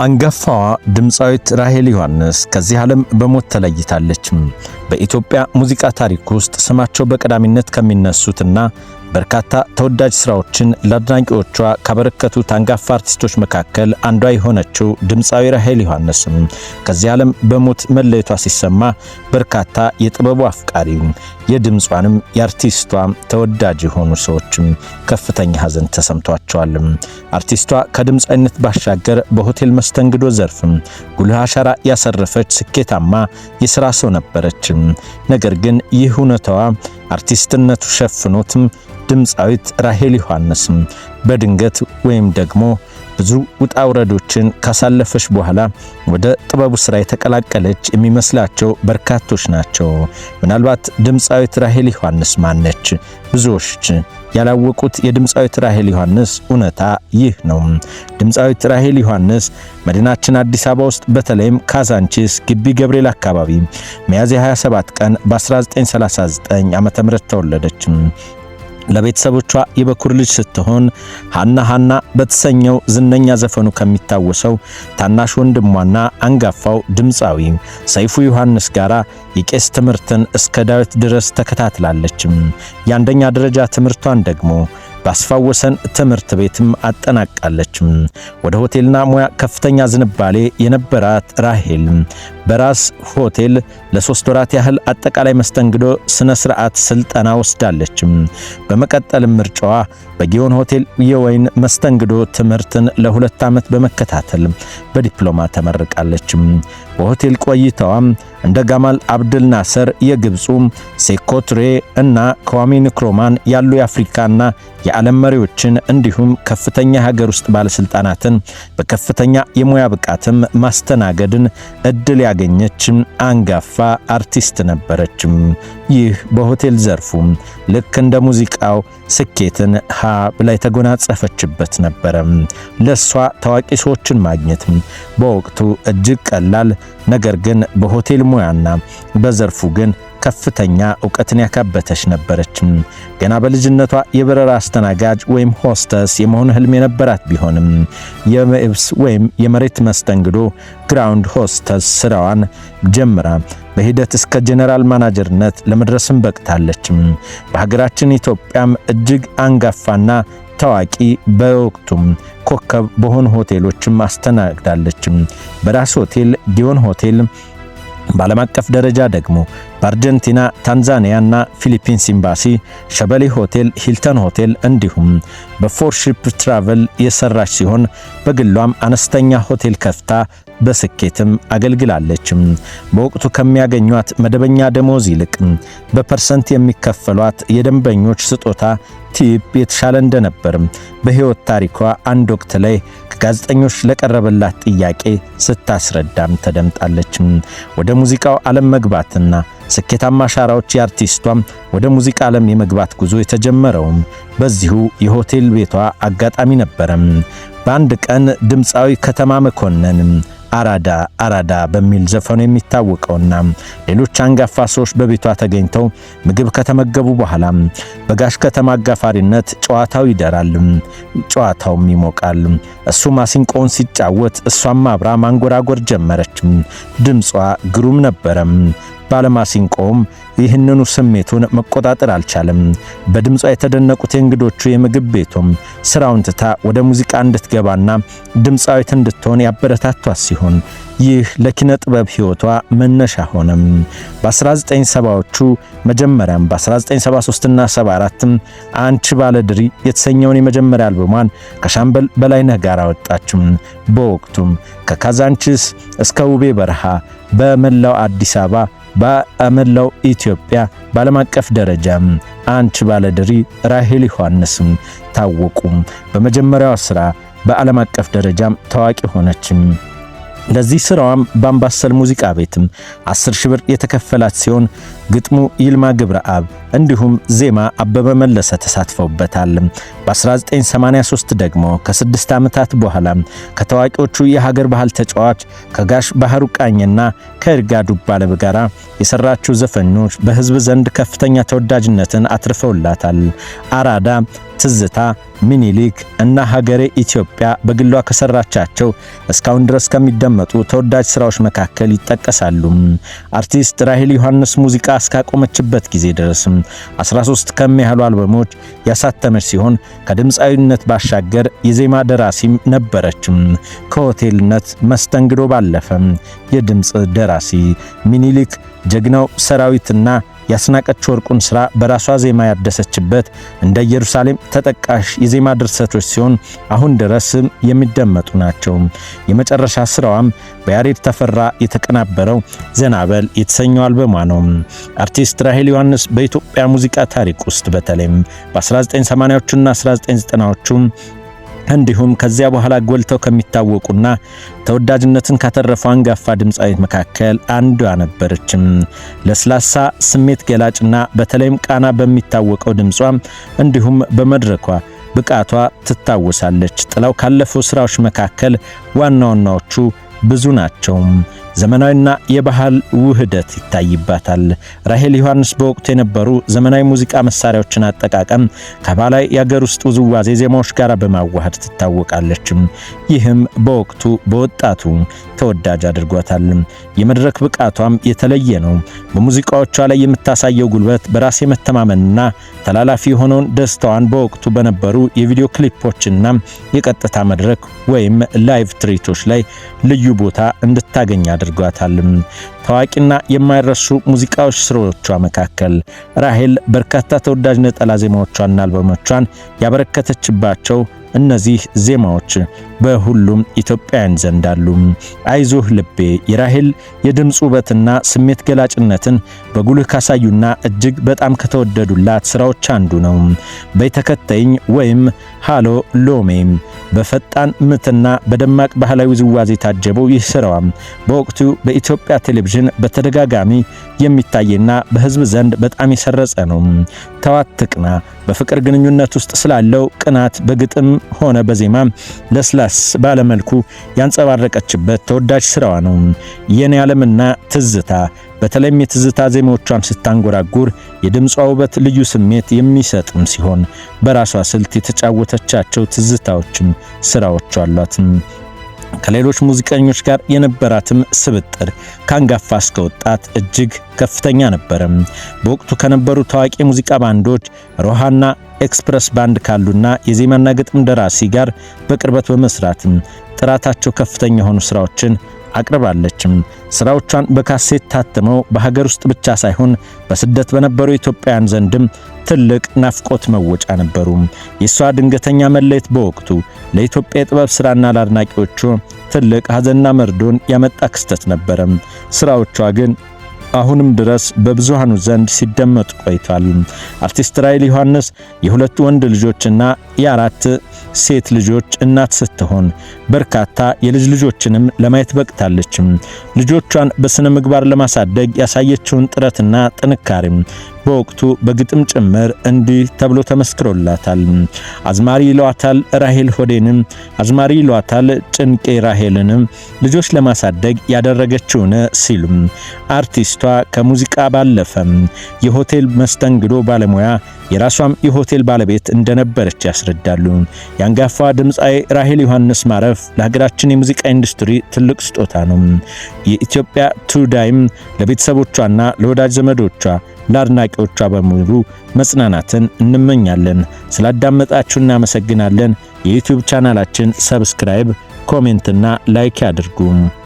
አንጋፋዋ ድምፃዊት ራሄል ዮሐንስ ከዚህ ዓለም በሞት ተለይታለች። በኢትዮጵያ ሙዚቃ ታሪክ ውስጥ ስማቸው በቀዳሚነት ከሚነሱትና በርካታ ተወዳጅ ስራዎችን ለአድናቂዎቿ ካበረከቱት አንጋፋ አርቲስቶች መካከል አንዷ የሆነችው ድምፃዊ ራሄል ዮሐንስ ከዚህ ዓለም በሞት መለየቷ ሲሰማ በርካታ የጥበቡ አፍቃሪ የድምጿንም የአርቲስቷ ተወዳጅ የሆኑ ሰዎች ከፍተኛ ሐዘን ተሰምቷቸዋል። አርቲስቷ ከድምፃዊነት ባሻገር በሆቴል መስተንግዶ ዘርፍ ጉልህ አሻራ ያሰረፈች ስኬታማ የሥራ ሰው ነበረች። ነገር ግን ይህ እውነታዋ አርቲስትነቱ ሸፍኖት ድምፃዊት ራሄል ዮሐንስ በድንገት ወይም ደግሞ ብዙ ውጣ ውረዶችን ካሳለፈች በኋላ ወደ ጥበቡ ስራ የተቀላቀለች የሚመስላቸው በርካቶች ናቸው። ምናልባት ድምፃዊት ራሄል ዮሐንስ ማነች? ብዙዎች ያላወቁት የድምፃዊት ራሄል ዮሐንስ እውነታ ይህ ነው። ድምፃዊት ራሄል ዮሐንስ መዲናችን አዲስ አበባ ውስጥ በተለይም ካዛንቺስ ግቢ ገብርኤል አካባቢ ሚያዝያ 27 ቀን በ1939 ዓ.ም ተወለደች። ለቤተሰቦቿ የበኩር ልጅ ስትሆን ሃና በተሰኘው ዝነኛ ዘፈኑ ከሚታወሰው ታናሽ ወንድሟና አንጋፋው ድምፃዊ ሰይፉ ዮሐንስ ጋራ የቄስ ትምህርትን እስከ ዳዊት ድረስ ተከታትላለች። የአንደኛ ደረጃ ትምህርቷን ደግሞ ባስፋወሰን ትምህርት ቤትም አጠናቃለች። ወደ ሆቴልና ሙያ ከፍተኛ ዝንባሌ የነበራት ራሄል በራስ ሆቴል ለ3 ወራት ያህል አጠቃላይ መስተንግዶ ስነ ስርዓት ስልጠና ወስዳለች። በመቀጠል ምርጫዋ በጊዮን ሆቴል የወይን መስተንግዶ ትምህርትን ለ2 ዓመት በመከታተል በዲፕሎማ ተመርቃለች። በሆቴል ቆይታዋ እንደ ጋማል አብድል ናሰር የግብፁ ሴኮትሬ እና ከዋሚ ንክሮማን ያሉ የአፍሪካና የዓለም መሪዎችን እንዲሁም ከፍተኛ ሀገር ውስጥ ባለስልጣናትን በከፍተኛ የሙያ ብቃትም ማስተናገድን እድል ያገኘች አንጋፋ አርቲስት ነበረች። ይህ በሆቴል ዘርፉ ልክ እንደ ሙዚቃው ስኬትን ብላ የተጎናጸፈችበት ነበረ። ለሷ ታዋቂ ሰዎችን ማግኘት በወቅቱ እጅግ ቀላል፣ ነገር ግን በሆቴል ሙያና በዘርፉ ግን ከፍተኛ ዕውቀትን ያካበተች ነበረች። ገና በልጅነቷ የበረራ አስተናጋጅ ወይም ሆስተስ የመሆን ህልም የነበራት ቢሆንም የመብስ ወይም የመሬት መስተንግዶ ግራውንድ ሆስተስ ስራዋን ጀምራ በሂደት እስከ ጄኔራል ማናጀርነት ለመድረስም በቅታለች። በሀገራችን ኢትዮጵያም እጅግ አንጋፋና ታዋቂ በወቅቱም ኮከብ በሆኑ ሆቴሎችም አስተናግዳለች። በራስ ሆቴል፣ ጊዮን ሆቴል፣ በዓለም አቀፍ ደረጃ ደግሞ በአርጀንቲና፣ ታንዛኒያና ፊሊፒንስ ኤምባሲ፣ ሸበሌ ሆቴል፣ ሂልተን ሆቴል እንዲሁም በፎርሺፕ ትራቨል የሰራች ሲሆን በግሏም አነስተኛ ሆቴል ከፍታ በስኬትም አገልግላለች። በወቅቱ ከሚያገኟት መደበኛ ደሞዝ ይልቅ በፐርሰንት የሚከፈሏት የደንበኞች ስጦታ ቲፕ የተሻለ እንደነበር በህይወት ታሪኳ አንድ ወቅት ላይ ከጋዜጠኞች ለቀረበላት ጥያቄ ስታስረዳም ተደምጣለች። ወደ ሙዚቃው ዓለም መግባትና ስኬታማ አሻራዎች የአርቲስቷም ወደ ሙዚቃ ዓለም የመግባት ጉዞ የተጀመረውም በዚሁ የሆቴል ቤቷ አጋጣሚ ነበረ። በአንድ ቀን ድምፃዊ ከተማ መኮንን አራዳ በሚል ዘፈኑ የሚታወቀውና ሌሎች አንጋፋ ሰዎች በቤቷ ተገኝተው ምግብ ከተመገቡ በኋላ በጋሽ ከተማ አጋፋሪነት ጨዋታው ይደራል፣ ጨዋታውም ይሞቃል። እሱ ማሲንቆውን ሲጫወት እሷም አብራ ማንጎራጎር ጀመረች። ድምጿ ግሩም ነበረ። ባለማሲንቆም ይህንኑ ስሜቱን መቆጣጠር አልቻለም። በድምጿ የተደነቁት እንግዶቹ የምግብ ቤቱም ስራውን ትታ ወደ ሙዚቃ እንድትገባና ድምፃዊት እንድትሆን ያበረታቷት ሲሆን ይህ ለኪነ ጥበብ ህይወቷ መነሻ ሆነም። በ1970ዎቹ መጀመሪያም በ1973 እና 74 አንቺ ባለድሪ የተሰኘውን የመጀመሪያ አልበሟን ከሻምበል በላይነህ ጋር አወጣችም። በወቅቱም ከካዛንቺስ እስከ ውቤ በረሃ በመላው አዲስ አበባ በመላው ኢትዮጵያ በዓለም አቀፍ ደረጃ አንቺ ባለድሪ ራሄል ዮሐንስ ታወቁ። በመጀመሪያው ስራ በዓለም አቀፍ ደረጃም ታዋቂ ሆነች። ለዚህ ስራዋም በአምባሰል ሙዚቃ ቤትም 10,000 ብር የተከፈላት ሲሆን ግጥሙ ይልማ ገብረአብ እንዲሁም ዜማ አበበ መለሰ ተሳትፈውበታል። በ1983 ደግሞ ከ6 ዓመታት በኋላ ከታዋቂዎቹ የሀገር ባህል ተጫዋች ከጋሽ ባህሩ ቃኝና ከእርጋ ዱባለ ጋራ የሰራችው ዘፈኖች በህዝብ ዘንድ ከፍተኛ ተወዳጅነትን አትርፈውላታል። አራዳ ትዝታ፣ ሚኒሊክ እና ሀገሬ ኢትዮጵያ በግሏ ከሰራቻቸው እስካሁን ድረስ ከሚደመጡ ተወዳጅ ስራዎች መካከል ይጠቀሳሉ። አርቲስት ራሄል ዮሐንስ ሙዚቃ እስካቆመችበት ጊዜ ድረስ 13 ከሚያህሉ አልበሞች ያሳተመች ሲሆን ከድምፃዊነት ባሻገር የዜማ ደራሲም ነበረች። ከሆቴልነት መስተንግዶ ባለፈ የድምፅ ደራሲ ሚኒሊክ፣ ጀግናው ሰራዊትና ያስናቀች ወርቁን ስራ በራሷ ዜማ ያደሰችበት እንደ ኢየሩሳሌም ተጠቃሽ የዜማ ድርሰቶች ሲሆን አሁን ድረስ የሚደመጡ ናቸው። የመጨረሻ ስራዋም በያሬድ ተፈራ የተቀናበረው ዘናበል የተሰኘው አልበሟ ነው። አርቲስት ራሄል ዮሐንስ በኢትዮጵያ ሙዚቃ ታሪክ ውስጥ በተለይም በ1980ዎቹና 1990ዎቹ እንዲሁም ከዚያ በኋላ ጎልተው ከሚታወቁና ተወዳጅነትን ካተረፉ አንጋፋ ድምፃዊት መካከል አንዷ ነበረች። ለስላሳ ስሜት ገላጭና በተለይም ቃና በሚታወቀው ድምጿ እንዲሁም በመድረኳ ብቃቷ ትታወሳለች። ጥላው ካለፈው ስራዎች መካከል ዋና ዋናዎቹ ብዙ ናቸው። ዘመናዊና የባህል ውህደት ይታይባታል። ራሄል ዮሐንስ በወቅቱ የነበሩ ዘመናዊ ሙዚቃ መሳሪያዎችን አጠቃቀም ከባህላዊ የአገር ውስጥ ውዝዋዜ ዜማዎች ጋር በማዋሃድ ትታወቃለች። ይህም በወቅቱ በወጣቱ ተወዳጅ አድርጓታል። የመድረክ ብቃቷም የተለየ ነው። በሙዚቃዎቿ ላይ የምታሳየው ጉልበት፣ በራስ የመተማመንና ተላላፊ የሆነውን ደስታዋን በወቅቱ በነበሩ የቪዲዮ ክሊፖችና የቀጥታ መድረክ ወይም ላይቭ ትርኢቶች ላይ ልዩ ቦታ እንድታገኝ አድርጓታል። ታዋቂና የማይረሱ ሙዚቃዎች ስራዎቿ መካከል ራሄል በርካታ ተወዳጅ ነጠላ ዜማዎቿና አልበሞቿን ያበረከተችባቸው እነዚህ ዜማዎች በሁሉም ኢትዮጵያውያን ዘንድ አሉ። አይዞህ ልቤ የራሄል የድምጽ ውበትና ስሜት ገላጭነትን በጉልህ ካሳዩና እጅግ በጣም ከተወደዱላት ስራዎች አንዱ ነው። በተከታይኝ ወይም ሃሎ ሎሜ በፈጣን ምትና በደማቅ ባህላዊ ውዝዋዜ ታጀበው ይህ ስራዋ በወቅቱ በኢትዮጵያ ቴሌቪዥን በተደጋጋሚ የሚታየና በህዝብ ዘንድ በጣም የሰረጸ ነው። ተዋትቅና በፍቅር ግንኙነት ውስጥ ስላለው ቅናት በግጥም ሆነ በዜማ ለስላስ ባለመልኩ ያንጸባረቀችበት ተወዳጅ ስራዋ ነው። የኔ ዓለምና ትዝታ በተለይም የትዝታ ዜማዎቿን ስታንጎራጉር የድምጿ ውበት ልዩ ስሜት የሚሰጥም ሲሆን በራሷ ስልት የተጫወተቻቸው ትዝታዎችም ስራዎች አሏት። ከሌሎች ሙዚቀኞች ጋር የነበራትም ስብጥር ካንጋፋ እስከ ወጣት እጅግ ከፍተኛ ነበረ። በወቅቱ ከነበሩ ታዋቂ ሙዚቃ ባንዶች ሮሃና ኤክስፕረስ ባንድ ካሉና የዜማና ግጥም ደራሲ ጋር በቅርበት በመስራት ጥራታቸው ከፍተኛ የሆኑ ስራዎችን አቅርባለችም። ስራዎቿን በካሴት ታትመው በሀገር ውስጥ ብቻ ሳይሆን በስደት በነበሩ ኢትዮጵያውያን ዘንድም ትልቅ ናፍቆት መወጫ ነበሩ። የሷ ድንገተኛ መለየት በወቅቱ ለኢትዮጵያ የጥበብ ስራና ለአድናቂዎቹ ትልቅ ሐዘንና መርዶን ያመጣ ክስተት ነበረ። ስራዎቿ ግን አሁንም ድረስ በብዙሃኑ ዘንድ ሲደመጡ ቆይቷል። አርቲስት ራሄል ዮሐንስ የሁለት ወንድ ልጆችና የአራት ሴት ልጆች እናት ስትሆን በርካታ የልጅ ልጆችንም ለማየት በቅታለች። ልጆቿን በስነ ምግባር ለማሳደግ ያሳየችውን ጥረትና ጥንካሬም በወቅቱ በግጥም ጭምር እንዲህ ተብሎ ተመስክሮላታል። አዝማሪ ይሏታል ራሄል ሆዴንም፣ አዝማሪ ይሏታል ጭንቄ ራሄልንም ልጆች ለማሳደግ ያደረገችውን ሲሉም አርቲስቷ ከሙዚቃ ባለፈ የሆቴል መስተንግዶ ባለሙያ የራሷም የሆቴል ባለቤት እንደነበረች ያስረዳሉ። የአንጋፋ ድምፃዊ ራሄል ዮሐንስ ማረፍ ለሀገራችን የሙዚቃ ኢንዱስትሪ ትልቅ ስጦታ ነው። የኢትዮጵያ ቱዳይም ለቤተሰቦቿና ለወዳጅ ዘመዶቿ ለአድናቂዎቿ በሙሉ መጽናናትን እንመኛለን። ስላዳመጣችሁ እናመሰግናለን። የዩቲዩብ ቻናላችን ሰብስክራይብ፣ ኮሜንትና ላይክ ያድርጉ።